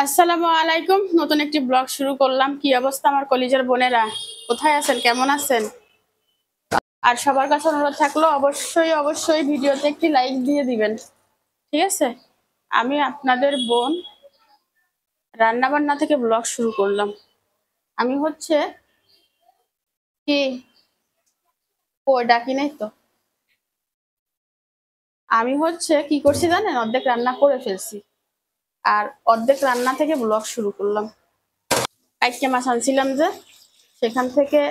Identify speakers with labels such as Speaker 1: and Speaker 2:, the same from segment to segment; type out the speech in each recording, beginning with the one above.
Speaker 1: আসসালামু আলাইকুম। নতুন একটি ব্লগ শুরু করলাম। কি অবস্থা আমার কলিজার বোনেরা, কোথায় আছেন, কেমন আছেন? আর সবার কাছে অনুরোধ থাকলো অবশ্যই অবশ্যই ভিডিওতে একটি লাইক দিয়ে দিবেন, ঠিক আছে? আমি আপনাদের বোন রান্না বান্না থেকে ব্লগ শুরু করলাম। আমি হচ্ছে কি ডাকি নাই তো, আমি হচ্ছে কি করছি জানেন, অর্ধেক রান্না করে ফেলছি আর অর্ধেক রান্না থেকে ব্লগ শুরু করলাম। কাইটকে মাছ আনছিলাম যে, সেখান থেকে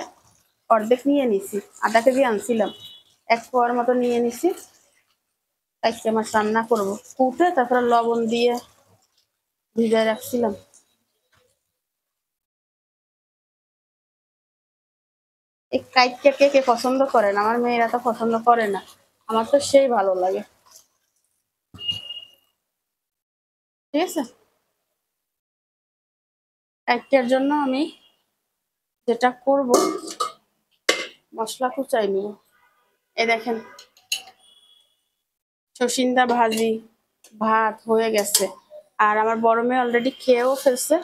Speaker 1: অর্ধেক নিয়ে নিছি, আধা কেজি আনছিলাম, এক পোয়ার মতো নিয়ে নিছি। কাইটকে মাছ রান্না করবো, কুটে তারপরে লবণ দিয়ে ভিজায় রাখছিলাম। এই কাইটকে কে কে পছন্দ করেন? আমার মেয়েরা তো পছন্দ করে না, আমার তো সেই ভালো লাগে, ঠিক আছে? কাইটকের জন্য আমি যেটা করব, মশলা কুচাই নিব। এই দেখেন, সসিন্দা ভাজি, ভাত হয়ে গেছে, আর আমার বড় মেয়ে অলরেডি খেয়েও ফেলছে।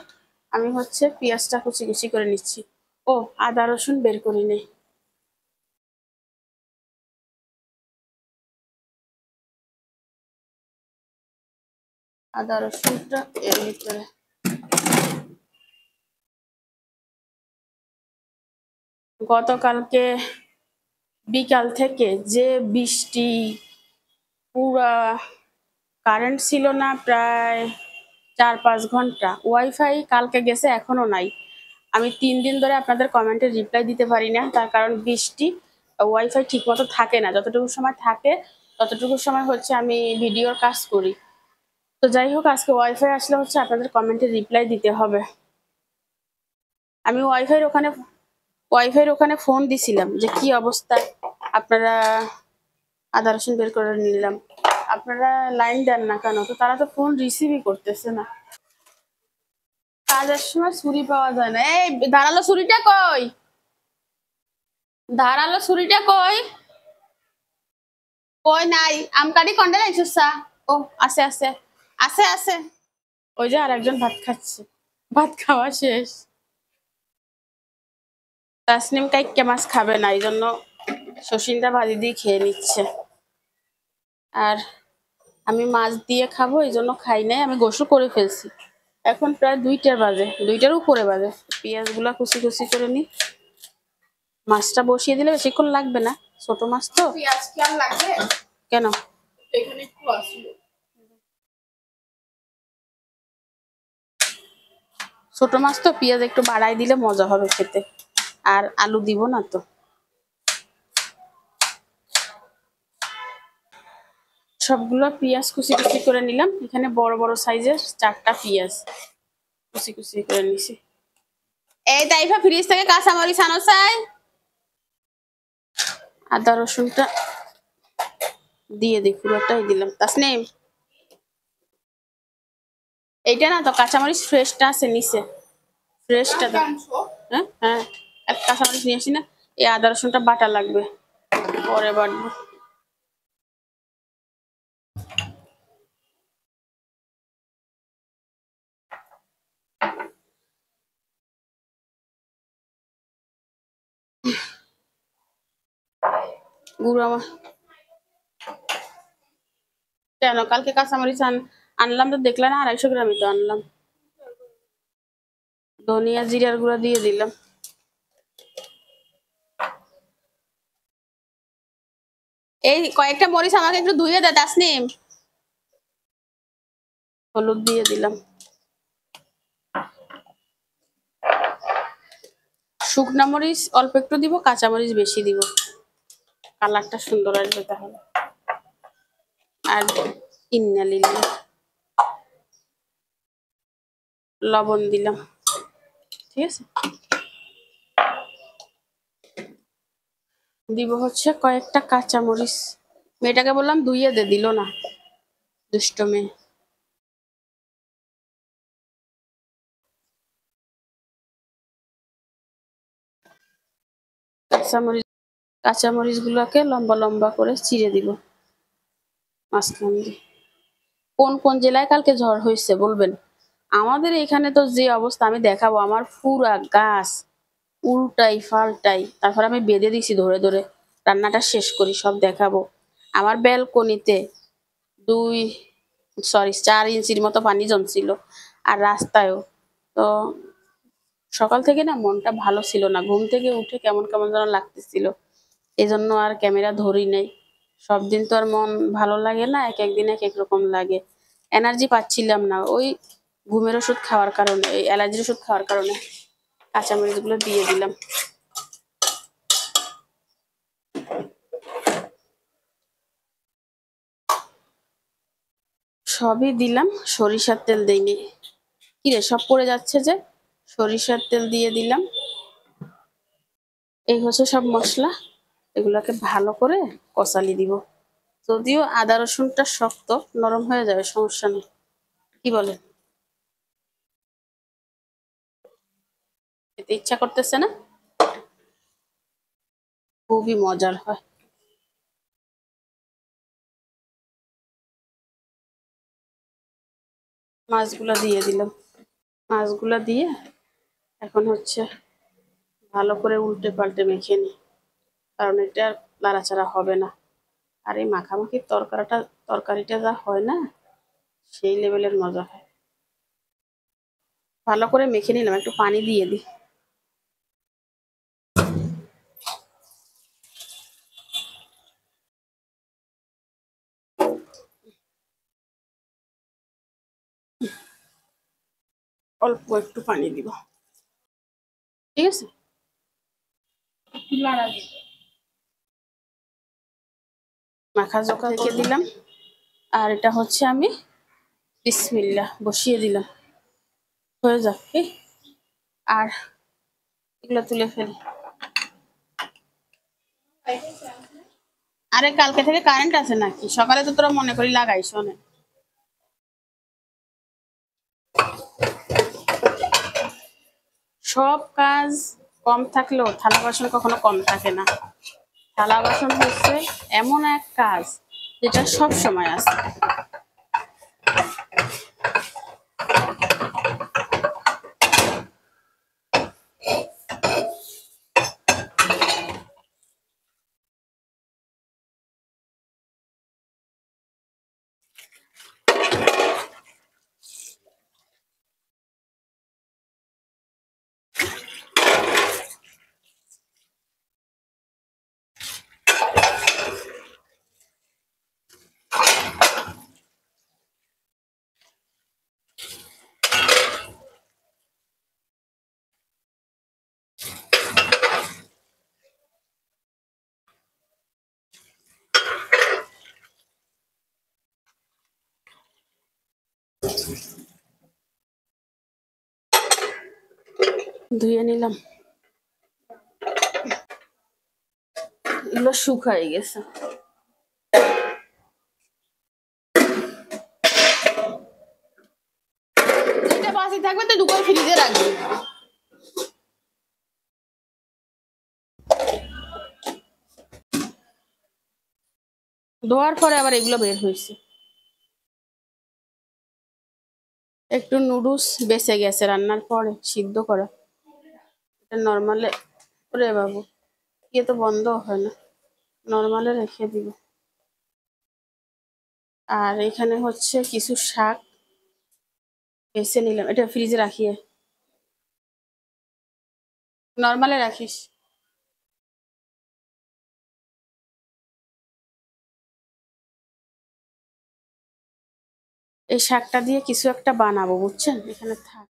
Speaker 1: আমি হচ্ছে পেঁয়াজটা কুচি কুচি করে নিচ্ছি। ও, আদা রসুন বের করি নেই। আদা রসুনটা এর ভিতরে। গতকালকে বিকাল থেকে যে বৃষ্টি, পুরা কারেন্ট ছিল না প্রায় 4-5 ঘন্টা। ওয়াইফাই কালকে গেছে, এখনো নাই। আমি 3 দিন ধরে আপনাদের কমেন্টে রিপ্লাই দিতে পারি না, তার কারণ বৃষ্টি, ওয়াইফাই ঠিক মতো থাকে না। যতটুকু সময় থাকে ততটুকু সময় হচ্ছে আমি ভিডিওর কাজ করি। তো যাই হোক, আজকে ওয়াইফাই আসলে হচ্ছে আপনাদের কমেন্টে রিপ্লাই দিতে হবে। আমি ওয়াইফাইয়ের ওখানে ফোন দিছিলাম যে কি অবস্থা, আপনারা আদা রসুন বের করে নিলাম, আপনারা লাইন দেন না কেন? তো তারা তো ফোন রিসিভই করতেছে না। কাজের সময় ছুরি পাওয়া যায় না। এই ধারালো ছুরিটা কই? ধারালো ছুরিটা কই? কই নাই? আমকারি কন্ডে লাইছুসা? ও, আছে আছে আছে আছে। ওই যে আরেকজন ভাত খাচ্ছে, ভাত খাওয়া শেষ। তাসনিম কাইক্কে মাছ খাবে না, এই জন্য শশিনটা ভাজি দিয়ে খেয়ে নিচ্ছে। আর আমি মাছ দিয়ে খাবো, এই জন্য খাই নাই, আমি গোসল করে ফেলছি। এখন প্রায় 2টা বাজে, 2টার উপরে বাজে। পেঁয়াজ গুলা কুচি কুচি করে নি। মাছটা বসিয়ে দিলে বেশিক্ষণ লাগবে না, ছোট মাছ তো। পেঁয়াজ কি আর লাগবে? কেন? এখানে একটু আসলো। ছোট মাছ তো, পেঁয়াজ একটু বাড়াই দিলে মজা হবে খেতে। আর আলু দিব না তো। সবগুলো পেঁয়াজ কুচি কুচি করে নিলাম। এখানে বড় বড় সাইজের 4টা পেঁয়াজ কুচি কুচি করে নিছি। এই তাইফা ফ্রিজ থেকে কাঁচামরিচ আনো চাই। আদা রসুনটা দিয়ে দিই, পুরোটাই দিলাম। তাসনিম, এইটা না তো কাঁচামরিচ ফ্রেশটা আছে নিচে, ফ্রেশটা দাও। হ্যাঁ হ্যাঁ, এক কাঁচামরিচ নিয়ে আসি না। এই আদা রসুনটা বাটা লাগবে, পরে বাটবো। গুঁড়ো কেন? কালকে কাঁচামরিচ আনলাম তো, দেখলে না? 250 গ্রামই তো আনলাম। ধনিয়া জিরার গুঁড়া দিয়ে দিলাম। এই কয়েকটা মরিচ আমাকে একটু ধুয়ে দে তাসনিম। হলুদ দিয়ে দিলাম। শুকনা মরিচ অল্প একটু দিব, কাঁচা মরিচ বেশি দিব, কালারটা সুন্দর আসবে তাহলে। আর ইন্না লিল্লাহ, লবণ দিলাম, ঠিক আছে? দিব হচ্ছে কয়েকটা কাঁচা মরিচ। মেয়েটাকে বললাম ধুইয়ে দে, দিল না, দুষ্ট মেয়ে। কাঁচামরিচ গুলোকে লম্বা লম্বা করে চিড়ে দিব মাঝখান দিয়ে। কোন কোন জেলায় কালকে ঝড় হয়েছে বলবেন? আমাদের এখানে তো যে অবস্থা, আমি দেখাবো আমার পুরা গাছ উল্টাই পাল্টাই, তারপর আমি বেঁধে দিছি ধরে ধরে, রান্নাটা শেষ করি সব দেখাবো। আমার ব্যালকনিতে 4 ইঞ্চির মতো পানি জমছিল, আর রাস্তায়ও। তো সকাল থেকে না মনটা ভালো ছিল না, ঘুম থেকে উঠে কেমন কেমন যেন লাগতেছিল, এই জন্য আর ক্যামেরা ধরি নাই। সব দিন তো আর মন ভালো লাগে না, এক একদিন এক এক রকম লাগে, এনার্জি পাচ্ছিলাম না ওই ঘুমের ওষুধ খাওয়ার কারণে, এই অ্যালার্জির ওষুধ খাওয়ার কারণে। কাঁচামরিচ গুলো দিয়ে দিলাম। সবই দিলাম, সরিষার তেল দিইনি। কিরে সব পড়ে যাচ্ছে যে? সরিষার তেল দিয়ে দিলাম। এই হচ্ছে সব মশলা, এগুলোকে ভালো করে কষালি দিব। যদিও আদা রসুনটা শক্ত, নরম হয়ে যাবে, সমস্যা নেই। কি বলে? খেতে ইচ্ছা করতেছে না? খুবই মজার হয়। মাছগুলো দিয়ে দিলাম। মাছগুলো দিয়ে এখন হচ্ছে ভালো করে উল্টে পাল্টে মেখে নিই, কারণ এটা আর নাড়াচাড়া হবে না। আর এই মাখামাখির তরকারিটা যা হয় না, সেই লেভেলের মজা হয়। ভালো করে মেখে নিলাম, একটু পানি দিয়ে দিই। অল্প একটু পানি দিব, ঠিক আছে? মাখা জোখা থেকে দিলাম। আর এটা হচ্ছে আমি বিসমিল্লাহ বসিয়ে দিলাম, হয়ে যাবে। আর এগুলো তুলে ফেলি। আরে কালকে থেকে কারেন্ট আছে নাকি? সকালে তো তোরা মনে করি লাগাইস অনেক। সব কাজ কম থাকলেও থালা বাসন কখনো কম থাকে না। থালা বাসন হচ্ছে এমন এক কাজ যেটা সব সময় আছে। ধুয়ে নিলাম, এগুলো শুকাই গেছে। যেটা বাসি থাকবে তো দুপুর ফ্রিজে রাখবি। ধোয়ার পরে আবার এগুলো বের হয়েছে। একটু নুডলস বেঁচে গেছে রান্নার পরে সিদ্ধ করা, এটা নর্মালে। ওরে বাবু, ইয়ে তো বন্ধ হয় না, নর্মালে রেখে দিব। আর এখানে হচ্ছে কিছু শাক বেছে নিলাম, এটা ফ্রিজে রাখিয়ে, নর্মালে রাখিস। এই শাকটা দিয়ে কিছু একটা বানাবো, বুঝছেন? এখানে থাক।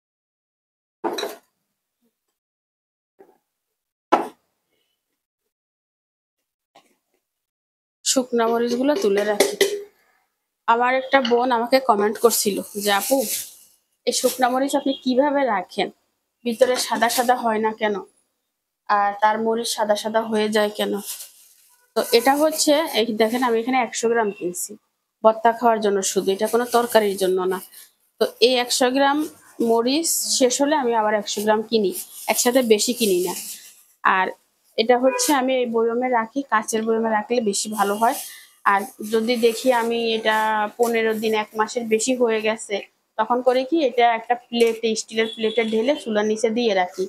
Speaker 1: শুকনা মরিচ গুলো তুলে রাখি। আমার একটা বোন আমাকে কমেন্ট করছিল যে আপু, এই শুকনা মরিচ আপনি কিভাবে রাখেন, ভিতরে সাদা সাদা হয় না কেন, আর তার মরিচ সাদা সাদা হয়ে যায় কেন? তো এটা হচ্ছে, এই দেখেন আমি এখানে 100 গ্রাম কিনছি ভর্তা খাওয়ার জন্য, শুধু এটা কোনো তরকারির জন্য না। তো এই 100 গ্রাম মরিচ শেষ হলে আমি আবার 100 গ্রাম কিনি, একসাথে বেশি কিনি না। আর এটা হচ্ছে আমি এই বয়মে রাখি, কাঁচের বয়মে রাখলে বেশি ভালো হয়। আর যদি দেখি আমি এটা 15 দিন 1 মাসের বেশি হয়ে গেছে, তখন করে কি এটা একটা প্লেটে, স্টিলের প্লেটে ঢেলে চুলার নিচে দিয়ে রাখি।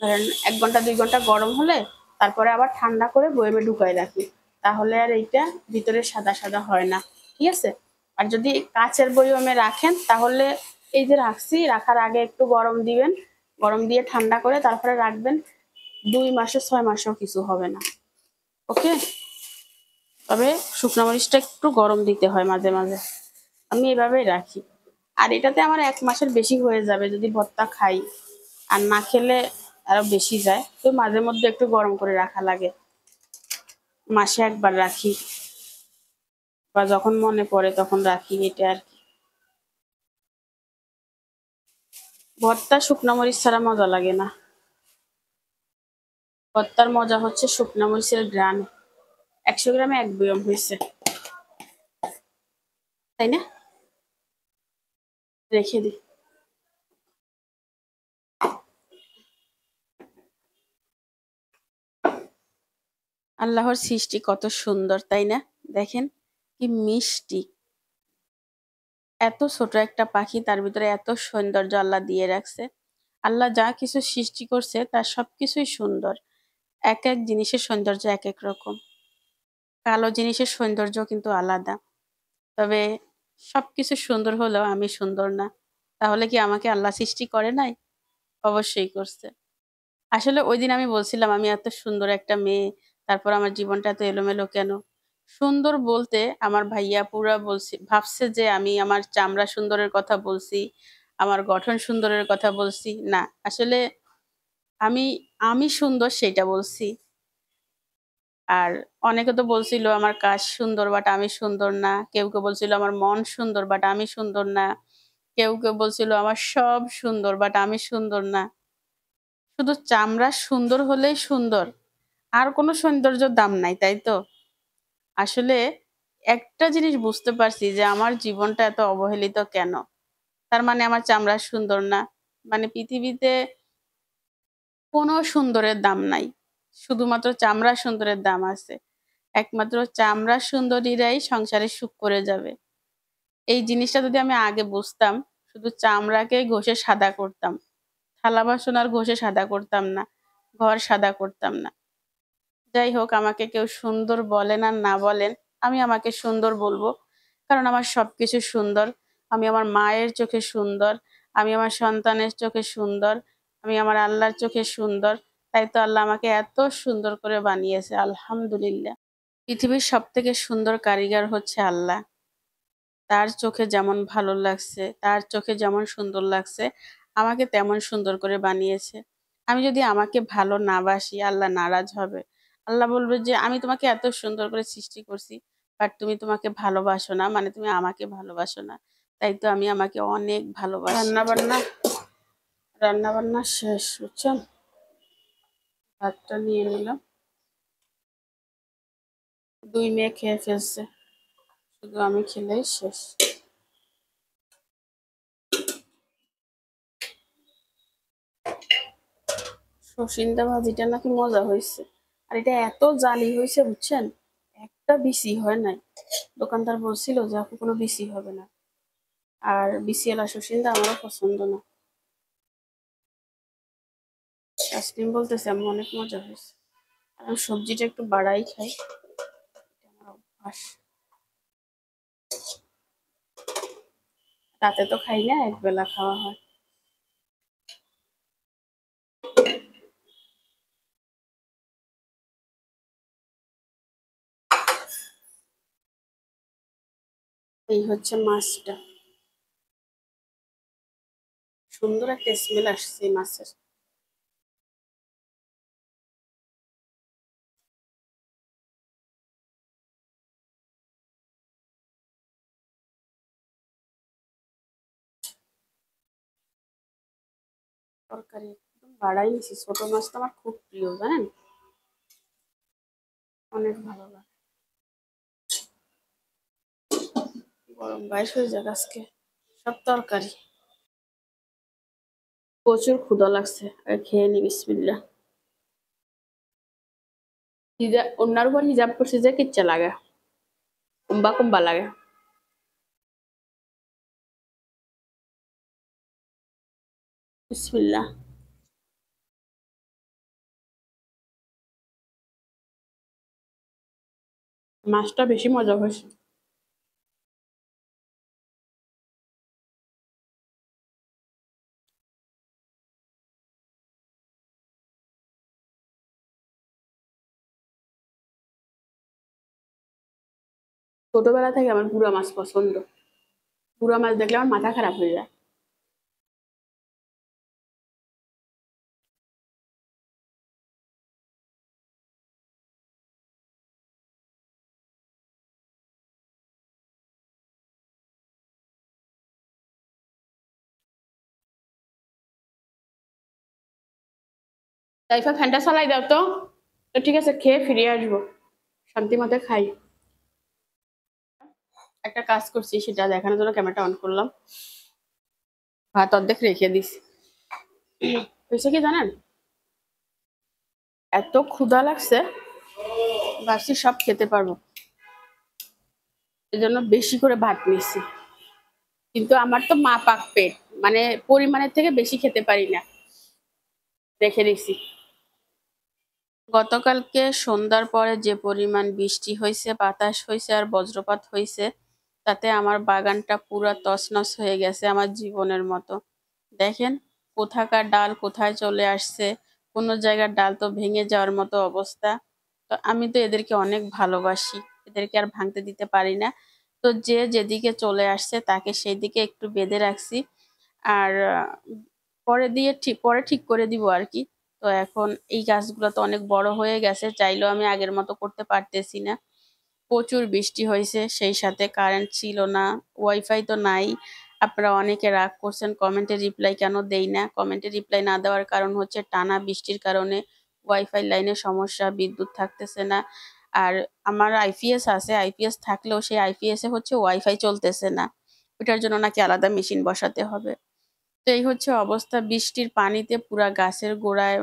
Speaker 1: ধরেন 1 ঘন্টা 2 ঘন্টা গরম হলে তারপরে আবার ঠান্ডা করে বয়েমে ঢুকাই রাখি। তাহলে আর এইটা ভিতরে সাদা সাদা হয় না। ঠিক আছে? আর যদি কাঁচের বয়মে রাখেন তাহলে এই যে রাখছি, রাখার আগে একটু গরম দিবেন, গরম দিয়ে ঠান্ডা করে তারপরে রাখবেন। 2 মাসে 6 মাসেও কিছু হবে না। ওকে? তবে শুকনো মরিচটা একটু গরম দিতে হয় মাঝে মাঝে। আমি এভাবেই রাখি। আর এটাতে আমার 1 মাসের বেশি হয়ে যাবে যদি ভর্তা খাই। আর না খেলে আরো বেশি যায়। তো মাঝে মধ্যে একটু গরম করে রাখা লাগে। মাসে একবার রাখি বা যখন মনে পড়ে তখন রাখি, এটা আর কি। ভর্তা শুকনো মরিচ ছাড়া মজা লাগে না। ভর্তার মজা হচ্ছে শুকনো মরিচের ঘ্রাণ। 100 গ্রামে 1 বয়ম হয়েছে, তাই না? রেখে দিই। আল্লাহর সৃষ্টি কত সুন্দর, তাই না? দেখেন কি মিষ্টি। এত ছোট একটা পাখি, তার ভিতরে এত সৌন্দর্য আল্লাহ দিয়ে রাখছে। আল্লাহ যা কিছু সৃষ্টি করছে তার সবকিছুই সুন্দর। এক এক জিনিসের সৌন্দর্য এক এক রকম। কালো জিনিসের সৌন্দর্য কিন্তু আলাদা। তবে সবকিছু সুন্দর হলেও আমি সুন্দর না। তাহলে কি আমাকে আল্লাহ সৃষ্টি করে নাই? অবশ্যই করছে। আসলে ওইদিন আমি বলছিলাম আমি এত সুন্দর একটা মেয়ে, তারপর আমার জীবনটা এত এলোমেলো কেন? সুন্দর বলতে আমার ভাইয়া পুরা ভাবছে যে আমি আমার চামড়া সুন্দরের কথা বলছি, আমার গঠন সুন্দরের কথা বলছি। না, আসলে আমি আমি সুন্দর সেটা বলছি। আর অনেকে তো বলছিল আমার কাজ সুন্দর বাট আমি সুন্দর না। কেউ কেউ বলছিল আমার মন সুন্দর বাট আমি সুন্দর না। কেউ কেউ বলছিল আমার সব সুন্দর বাট আমি সুন্দর না। শুধু চামড়া সুন্দর হলেই সুন্দর, আর কোনো সৌন্দর্যের দাম নাই, তাই তো? আসলে একটা জিনিস বুঝতে পারছি যে আমার জীবনটা এত অবহেলিত কেন। তার মানে আমার চামড়া সুন্দর না, মানে পৃথিবীতে কোনো সুন্দরের দাম নাই, শুধুমাত্র চামড়া সুন্দরের দাম আছে। একমাত্র চামড়া সুন্দরীরাই সংসারে সুখ করে যাবে। এই জিনিসটা যদি আমি আগে বুঝতাম, শুধু চামড়াকে ঘষে সাদা করতাম, থালা বাসন আর ঘষে সাদা করতাম না, ঘর সাদা করতাম না। যাই হোক, আমাকে কেউ সুন্দর বলেন আর না বলেন, আমি আমাকে সুন্দর বলবো, কারণ আমার সবকিছু সুন্দর। আমি আমার মায়ের চোখে সুন্দর, আমি আমার সন্তানের চোখে সুন্দর, আমি আমার আল্লাহর চোখে সুন্দর। তাই তো আল্লাহ আমাকে এত সুন্দর করে বানিয়েছে, আলহামদুলিল্লাহ। পৃথিবীর সব থেকে সুন্দর কারিগর হচ্ছে আল্লাহ। তার চোখে যেমন ভালো লাগছে, তার চোখে যেমন সুন্দর লাগছে, আমাকে তেমন সুন্দর করে বানিয়েছে। আমি যদি আমাকে ভালো না বাসি, আল্লাহ নারাজ হবে। আল্লাহ বলবে যে আমি তোমাকে এত সুন্দর করে সৃষ্টি করছি, বাট তুমি তোমাকে ভালোবাসো না, মানে তুমি আমাকে ভালোবাসো না। তাই তো আমি আমাকে অনেক ভালোবাসি। রান্না বান্না শেষ, বুঝছেন? ভাতটা নিয়ে নিলাম। 2 মেয়ে খেয়ে ফেলছে, শুধু আমি খেলেই শেষ। সসিন্দা ভাজিটা নাকি মজা হয়েছে। আর এটা এত জালি হয়েছে, বুঝছেন? একটা বিসি হয় নাই। দোকানদার বলছিল যে আপু কোনো বিসি হবে না। আর বিসিওয়ালা সসিন্দা আমারও পছন্দ না। তাসলিম বলতেছে আমি অনেক মজা হয়েছে। আর আমি সবজিটা একটু বাড়াই খাই, এটা আমার অভ্যাস। রাতে তো খাই না, একবেলা খাওয়া হয়। এই হচ্ছে মাছটা, সুন্দর একটা স্মেল আসছে এই মাছের। তরকারি একদম বাড়াই নিছি, ছোট মাছটা আমার খুব প্রিয়, জানেন? অনেক ভালো লাগে। গরম বাইশ হয়ে যাক আজকে সব তরকারি। প্রচুর ক্ষুধা লাগছে, আর খেয়ে নি, বিসমিল্লাহ। হিজাব অন্যার উপর হিজাব করছে যে কিচ্ছা লাগে, কুম্বা কুম্বা লাগে। বিসমিল্লাহ। মাছটা বেশি মজা হয়েছে। ছোটবেলা থেকে আমার পুরা মাছ পছন্দ। পুরা মাছ দেখলে আমার মাথা খারাপ হয়ে যায়। তাইফা ফ্যানটা চালাই দাও তো। তো ঠিক আছে, খেয়ে ফিরে আসবো, শান্তি মতো খাই। একটা কাজ করছি সেটা দেখানোর জন্য ক্যামেরাটা অন করলাম। ভাত অর্ধেক রেখে দিছি। হয়েছে কি জানেন, এত ক্ষুধা লাগছে, ভাবছি সব খেতে পারবো, এজন্য বেশি করে ভাত নিছি। কিন্তু আমার তো মাপাক পেট, মানে পরিমাণের থেকে বেশি খেতে পারি না, রেখে দিছি। গতকালকে সন্ধ্যার পরে যে পরিমাণ বৃষ্টি হয়েছে, বাতাস হয়েছে আর বজ্রপাত হয়েছে, তাতে আমার বাগানটা পুরা তছনছ হয়ে গেছে আমার জীবনের মতো। দেখেন কোথাকার ডাল কোথায় চলে আসছে, কোনো জায়গার ডাল তো ভেঙে যাওয়ার মতো অবস্থা। তো আমি তো এদেরকে অনেক ভালোবাসি, এদেরকে আর ভাঙতে দিতে পারি না। তো যে যেদিকে চলে আসছে তাকে সেই দিকে একটু বেঁধে রাখছি। আর পরে ঠিক করে দিব আর কি। তো এখন এই গাছগুলো তো অনেক বড় হয়ে গেছে, চাইলেও আমি আগের মতো করতে পারতেছি না। প্রচুর বৃষ্টি হয়েছে, সেই সাথে কারেন্ট ছিল না, ওয়াইফাই তো নাই। আপনারা অনেকে রাগ করছেন কমেন্টে রিপ্লাই কেন দেই না। কমেন্টে রিপ্লাই না দেওয়ার কারণ হচ্ছে টানা বৃষ্টির কারণে ওয়াইফাই লাইনের সমস্যা, বিদ্যুৎ থাকতেছে না। আর আমার আইপিএস আছে, আইপিএস থাকলেও সেই আইপিএস এ হচ্ছে ওয়াইফাই চলতেছে না, ওটার জন্য নাকি আলাদা মেশিন বসাতে হবে। তো এই হচ্ছে অবস্থা, বৃষ্টির পানিতে পুরা গাছের গোড়ায়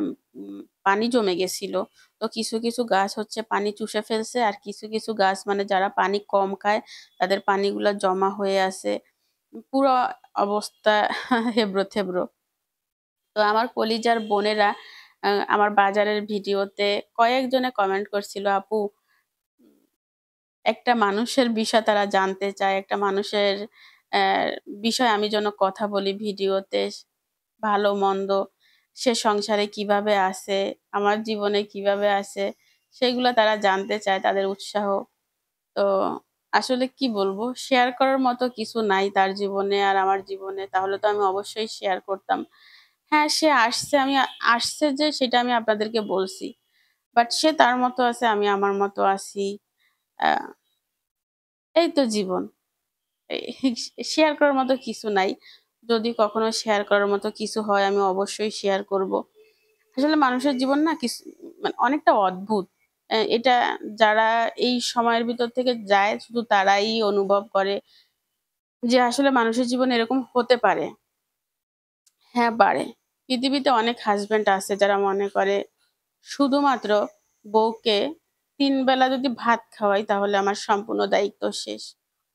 Speaker 1: পানি জমে গেছিল। তো কিছু কিছু গাছ হচ্ছে পানি চুষে ফেলছে, আর কিছু কিছু গাছ মানে যারা পানি কম খায় তাদের পানিগুলা জমা হয়ে আছে। পুরো অবস্থা হেবড়ো থেবড়ো। তো আমার কলিজার বোনেরা আমার বাজারের ভিডিওতে কয়েকজনে কমেন্ট করছিল, আপু একটা মানুষের বিষয় তারা জানতে চায়, একটা মানুষের আহ, বিষয় আমি যেন কথা বলি ভিডিওতে, ভালো মন্দ, সে সংসারে কিভাবে আছে, আমার জীবনে কিভাবে আছে, সেগুলো তারা জানতে চায়, তাদের উৎসাহ। তো আসলে কি বলবো, শেয়ার করার মতো কিছু নাই তার জীবনে আর আমার জীবনে, তাহলে তো আমি অবশ্যই শেয়ার করতাম। হ্যাঁ, সে আসছে, আসছে যে সেটা আমি আপনাদেরকে বলছি, বাট সে তার মতো আছে, আমি আমার মতো আছি। আহ, এই তো জীবন, শেয়ার করার মতো কিছু নাই। যদি কখনো শেয়ার করার মতো কিছু হয় আমি অবশ্যই শেয়ার করব। আসলে মানুষের জীবন না কিছু মানে অনেকটা অদ্ভুত। এটা যারা এই সময়ের ভিতর থেকে যায় শুধু তারাই অনুভব করে যে আসলে মানুষের জীবন এরকম হতে পারে। হ্যাঁ পারে। পৃথিবীতে অনেক হাজবেন্ড আছে যারা মনে করে শুধুমাত্র বউকে ৩ বেলা যদি ভাত খাওয়াই তাহলে আমার সম্পূর্ণ দায়িত্ব শেষ।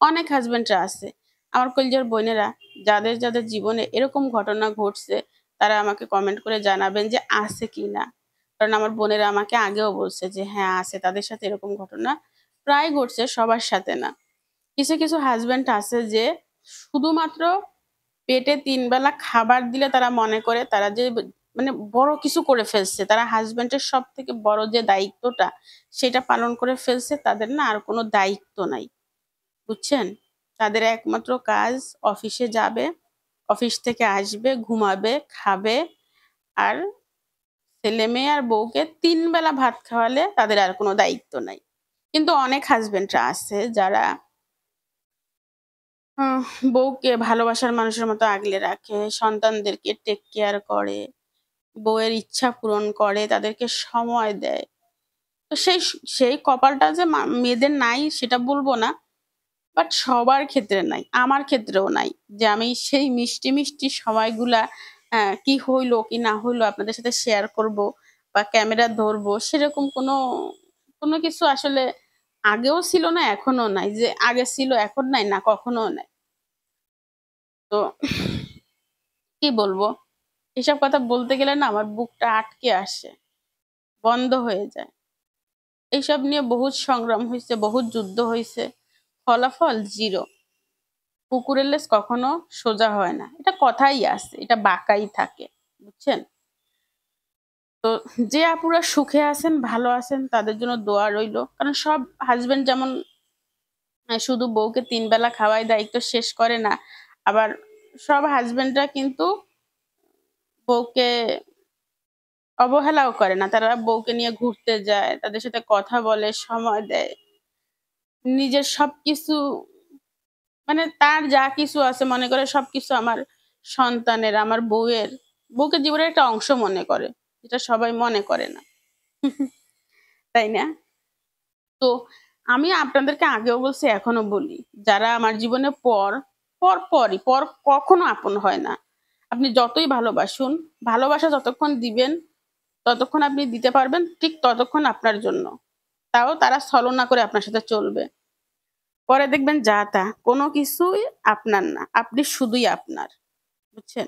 Speaker 1: অনেক হাজবেন্ডরা আছে আমার কলিজার বোনেরা, যাদের যাদের জীবনে এরকম ঘটনা ঘটছে, তারা আমাকে কমেন্ট করে জানাবেন যে আছে কি না। কারণ আমার বোনেরা আমাকে আগেও বলছে যে হ্যাঁ আছে, তাদের সাথে এরকম ঘটনা প্রায় ঘটছে, সবার সাথে না। কিছু কিছু হাজবেন্ড আছে যে শুধুমাত্র পেটে ৩ বেলা খাবার দিলে তারা মনে করে তারা যে মানে বড় কিছু করে ফেলছে, তারা হাজবেন্ডের সব থেকে বড় যে দায়িত্বটা সেটা পালন করে ফেলছে, তাদের না আর কোনো দায়িত্ব নাই, বুঝছেন। তাদের একমাত্র কাজ অফিসে যাবে, অফিস থেকে আসবে, ঘুমাবে, খাবে, আর ছেলে মেয়ে আর বউকে ৩ বেলা ভাত খাওয়ালে তাদের আর কোনো দায়িত্ব নাই। কিন্তু অনেক হাজবেন্ডরা আছে যারা আহ, বউকে ভালোবাসার মানুষের মতো আগলে রাখে, সন্তানদেরকে টেক কেয়ার করে, বউয়ের ইচ্ছা পূরণ করে, তাদেরকে সময় দেয়। তো সেই সেই কপালটা যে মেয়েদের নাই সেটা বলবো না, বাট সবার ক্ষেত্রে নাই, আমার ক্ষেত্রেও নাই যে আমি সেই মিষ্টি মিষ্টি সময়গুলা কি হইলো কি না হইলো আপনাদের সাথে শেয়ার করব বা ক্যামেরা ধরবো, সেরকম কোনো কোনো কিছু আসলে আগেও ছিল না, এখনো নাই। যে আগে ছিল এখন নাই, না কখনো নাই। তো কি বলবো, এসব কথা বলতে গেলে না আমার বুকটা আটকে আসে, বন্ধ হয়ে যায়। এইসব নিয়ে বহুত সংগ্রাম হয়েছে, বহুত যুদ্ধ হয়েছে, ফলাফল জিরো। কুকুরের লেজ কখনো সোজা হয় না, এটা কথাই আছে, এটা বাঁকাই থাকে, বুঝছেন? তো যে আপুরা সুখে আছেন, ভালো আছেন, তাদের জন্য দোয়া রইলো। কারণ সব হাজবেন্ড যেমন শুধু বউকে ৩ বেলা খাওয়ায় দায়িত্ব শেষ করে না, আবার সব হাজবেন্ডরা কিন্তু বউকে অবহেলাও করে না। তারা বউকে নিয়ে ঘুরতে যায়, তাদের সাথে কথা বলে, সময় দেয়। নিজের সবকিছু মানে তার যা কিছু আছে মনে করে সবকিছু আমার সন্তানের, আমার বউয়ের। বউকে জীবনের একটা অংশ মনে করে, যেটা সবাই মনে করে না। তাই না? তো আমি আপনাদেরকে আগেও বলছি, এখনো বলি, যারা আমার জীবনে পর কখনো আপন হয় না। আপনি যতই ভালোবাসুন, ভালোবাসা যতক্ষণ দিবেন, ততক্ষণ আপনি দিতে পারবেন, ঠিক ততক্ষণ আপনার জন্য। তাও তারা ছলনা করে আপনার সাথে চলবে। পরে দেখবেন যা তা, কোনো কিছুই আপনার না। আপনি শুধুই আপনার। বুঝছেন?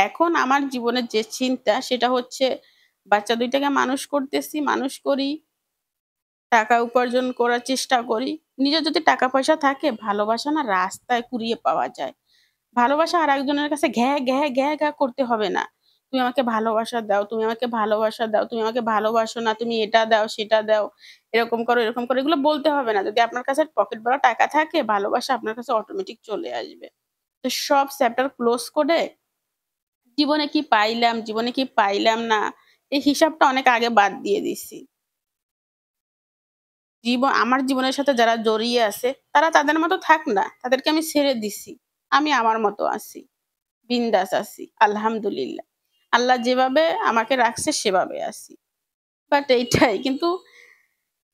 Speaker 1: এখন আমার জীবনের যে চিন্তা সেটা হচ্ছে বাচ্চা ২ টাকে মানুষ করতেছি, মানুষ করি, টাকা উপার্জন করার চেষ্টা করি। নিজের যদি টাকা পয়সা থাকে, ভালোবাসা না রাস্তায় কুড়িয়ে পাওয়া যায়। ভালোবাসা আরেকজনের কাছে ঘ্যা, ঘ্যা, ঘ্যা, ঘ্যা করতে হবে না। তুমি আমাকে ভালোবাসা দাও, তুমি আমাকে ভালোবাসা দাও, তুমি আমাকে ভালোবাসো না, তুমি এটা দাও, সেটা দাও, এরকম করো, এরকম করো। এগুলো বলতে হবে না। যদি আপনার কাছে পকেট ভরা টাকা থাকে, ভালোবাসা আপনার কাছে অটোমেটিক চলে আসবে। তো সব চ্যাপ্টার ক্লোজ করে জীবনে কি পাইলাম, জীবনে কি পাইলাম না, এই হিসাবটা অনেক আগে বাদ দিয়ে দিছি। আমার জীবনের সাথে যারা জড়িয়ে আছে, তারা তাদের মতো থাক না। তাদেরকে আমি ছেড়ে দিছি। আমি আমার মতো আছি। বিন্দাস আছি। আলহামদুলিল্লাহ। আল্লাহ যেভাবে আমাকে রাখছে সেভাবে আছি। বাট এইটাই। কিন্তু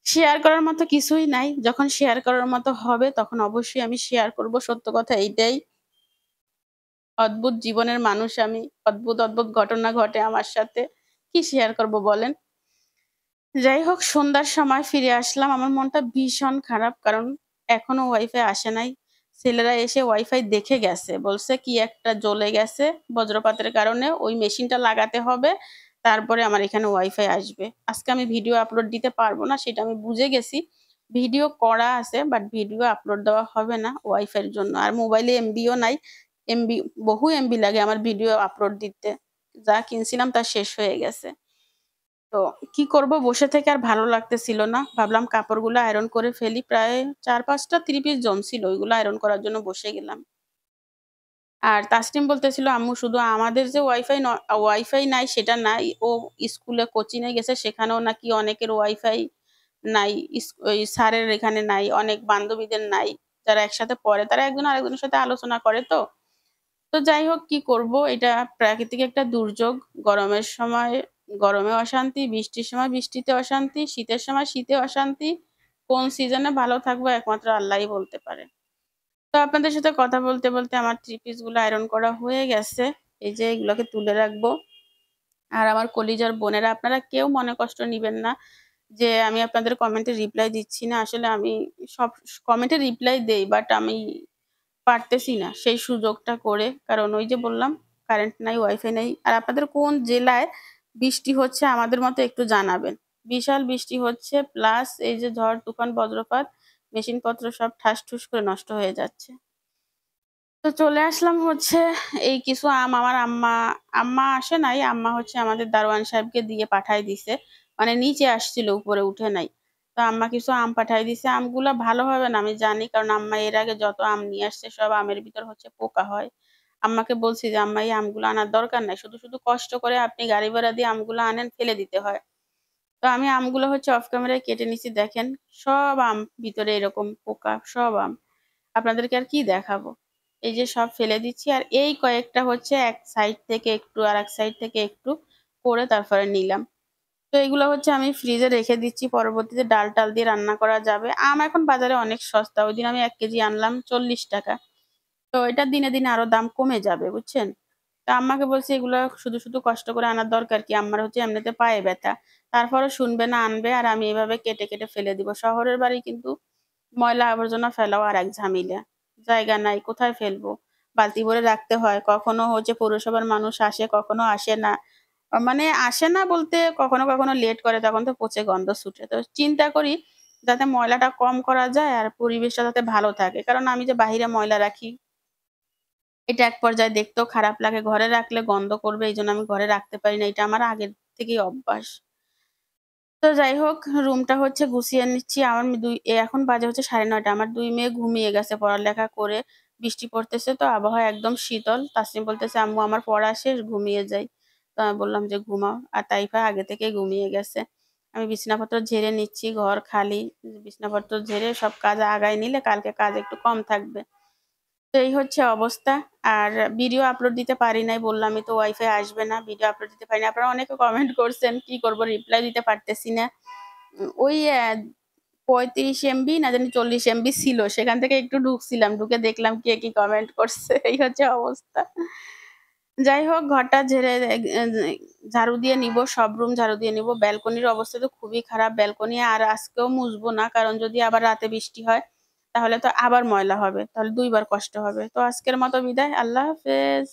Speaker 1: শেয়ার করার মতো কিছুই নাই। যখন শেয়ার করার মতো হবে তখন অবশ্যই আমি শেয়ার করব। সত্য কথা এইটাই। অদ্ভুত জীবনের মানুষ আমি। অদ্ভুত, অদ্ভুত ঘটনা ঘটে আমার সাথে। কি শেয়ার করব বলেন? যাই হোক, সন্ধ্যার সময় ফিরে আসলাম। আমার মনটা ভীষণ খারাপ। কারণ এখনো ওয়াইফাই আসে নাই। ছেলেরা এসে ওয়াইফাই দেখে গেছে। বলছে কি একটা জ্বলে গেছে বজ্রপাতের কারণে। ওই মেশিনটা লাগাতে হবে। তারপরে আমার এখানে ওয়াইফাই আসবে। আজকে আমি ভিডিও আপলোড দিতে পারব না, সেটা আমি বুঝে গেছি। ভিডিও করা আছে, বাট ভিডিও আপলোড দেওয়া হবে না ওয়াইফাই এর জন্য। আর মোবাইলে এমবিও নাই। এমবি বহু এমবি লাগে আমার ভিডিও আপলোড দিতে। যা কিনছিলাম তা শেষ হয়ে গেছে। তো কি করব, বসে থেকে আর ভালো লাগতেছিল না। ভাবলাম কাপড়গুলো আয়রন করে ফেলি। প্রায় ৪-৫ টা ৩ পিস জমছিল। ওইগুলো আয়রন করার জন্য বসে গেলাম। আর তাসনিম বলতেছিল, আম্মু শুধু আমাদের যে ওয়াইফাই নাই সেটা নাই। ও স্কুলে কোচিং এ গেছে, সেখানেও নাকি অনেকের ওয়াইফাই নাই। ওই স্যারের এখানে নাই, অনেক বান্ধবীদের নাই। যারা একসাথে পড়ে তারা একজন আরেকজনের সাথে আলোচনা করে তো। তো যাই হোক, কি করব, এটা প্রাকৃতিক একটা দুর্যোগ। গরমের সময় গরমে অশান্তি, বৃষ্টির সময় বৃষ্টিতে অশান্তি, শীতের সময় শীতে অশান্তি। কোন সিজনে ভালো থাকবো একমাত্র আল্লাহই বলতে পারে। তো আপনাদের সাথে কথা বলতে, বলতে আমার 3 পিস গুলো আয়রন করা হয়ে গেছে। এই যে এগুলোকে তুলে রাখবো। আর আমার কলিজার বোনেরা, আপনারা কেউ মনে কষ্ট নিবেন না যে আমি আপনাদের কমেন্টে রিপ্লাই দিচ্ছি না। আসলে আমি সব কমেন্টে রিপ্লাই দেই, বাট আমি পারতেছি না সেই সুযোগটা করে। কারণ ওই যে বললাম, কারেন্ট নাই, ওয়াইফাই নাই। আর আপনাদের কোন জেলায় বৃষ্টি হচ্ছে আমাদের মতো একটু জানাবেন। বিশাল বৃষ্টি হচ্ছে, প্লাস এই যে ঝড়, তুফান, বজ্রপাত, মেশিনপত্র সব ঠাস-ঠুস করে নষ্ট হয়ে যাচ্ছে। তো চলে আসলাম হচ্ছে এই কিছু আম আমার আম্মা আসে নাই। আম্মা হচ্ছে আমাদের দারোয়ান সাহেবকে দিয়ে পাঠায় দিছে। মানে নিচে আসছিল, উপরে উঠে নাই। তো আম্মা কিছু আম পাঠায় দিছে। আমগুলা ভালো হবে না আমি জানি। কারণ আম্মা এর আগে যত আম নিয়ে আসছে সব আমের ভিতর হচ্ছে পোকা হয়। আম্মাকে বলছি যে, "আম্মা এই আমগুলো আনার দরকার নাই। শুধু, শুধু কষ্ট করে আপনি গাড়ি ভাড়া দিয়ে আমগুলো আনেন, ফেলে দিতে হয়।" তো আমি আমগুলো হচ্ছে অফ ক্যামেরায় কেটে নিছি, দেখেন। সব আম ভিতরে এরকম পোকা, সব আম। আপনাদেরকে আর কি দেখাবো? এই যে সব ফেলে দিচ্ছি। আর এই কয়েকটা হচ্ছে এক সাইড থেকে একটু আরেক সাইড থেকে একটু করে তারপরে নিলাম। তো এগুলো হচ্ছে আমি ফ্রিজে রেখে দিচ্ছি। পরবর্তীতে ডাল-টাল দিয়ে রান্না করা যাবে। আম এখন বাজারে অনেক সস্তা। ওইদিন আমি ১ কেজি আনলাম ৳৪০। তো এটা দিনে, দিনে আরো দাম কমে যাবে, বুঝছেন? তো আম্মাকে বলছি এগুলা শুধু, শুধু কষ্ট করে আনার দরকার কি? আম্মার হচ্ছে এমনিতে পায়ে ব্যথা। তারপরেও শুনবে না, আনবে, আর আমি এভাবে কেটে, কেটে ফেলে দিব। শহরের বাড়ি কিন্তু ময়লা আবর্জনা ফেলাও আরেক ঝামেলা। জায়গা নাই, কোথায় ফেলবো? বালতি ভরে রাখতে হয়। কখনো হচ্ছে পৌরসভার মানুষ আসে, কখনো আসে না। মানে আসে না বলতে কখনো লেট করে, তখন তো পচে গন্ধ ছুটে। তো চিন্তা করি যাতে ময়লাটা কম করা যায় আর পরিবেশটা যাতে ভালো থাকে। কারণ আমি যে বাহিরে ময়লা রাখি, এটা এক পর্যায়ে দেখতেও খারাপ লাগে। ঘরে রাখলে গন্ধ করবে, এইজন্য আমি ঘরে রাখতে পারি না। এটা আমার আগের থেকেই অভ্যাস। তো যাই হোক, রুমটা হচ্ছে গুছিয়ে নিচ্ছি। আমার ২ এখন বাজে হচ্ছে ৯:৩০। আমার ২ মেয়ে ঘুমিয়ে গেছে পড়ালেখা করে। বৃষ্টি পড়তেছে তো আবহাওয়া একদম শীতল। তাসনিম বলতেছে, "আম্মু আমার পড়া শেষ, ঘুমিয়ে যাই।" তো আমি বললাম যে, "ঘুমাও।" আর তাইফা আগে থেকেই ঘুমিয়ে গেছে। আমি বিছানাপত্র ঝেড়ে নিচ্ছি, ঘর খালি। বিছানাপত্র ঝেড়ে সব কাজ আগায় নিলে কালকে কাজ একটু কম থাকবে। তো এই হচ্ছে অবস্থা। আর ভিডিও আপলোড দিতে পারি নাই, বললামই তো ওয়াইফাই আসবে না। ভিডিও আপলোড দিতে পারি না। আপনারা অনেকে কমেন্ট করছেন, কি করব রিপ্লাই দিতে পারতেছি না। ওই ৩৫ এমবি না জানি ৪০ এমবি ছিল। সেখান থেকে একটু ঢুকছিলাম। ঢুকে দেখলাম কে কি কমেন্ট করছে। এই হচ্ছে অবস্থা। যাই হোক, ঘরটা ঝেড়ে ঝাড়ু দিয়ে নিব। সব রুম ঝাড়ু দিয়ে নিব। ব্যালকনির অবস্থা তো খুবই খারাপ। ব্যালকনি আর আজকেও মুছবো না। কারণ যদি আবার রাতে বৃষ্টি হয়, তাহলে তো আবার ময়লা হবে। তাহলে ২ বার কষ্ট হবে। তো আজকের মতো বিদায়। আল্লাহ হাফেজ।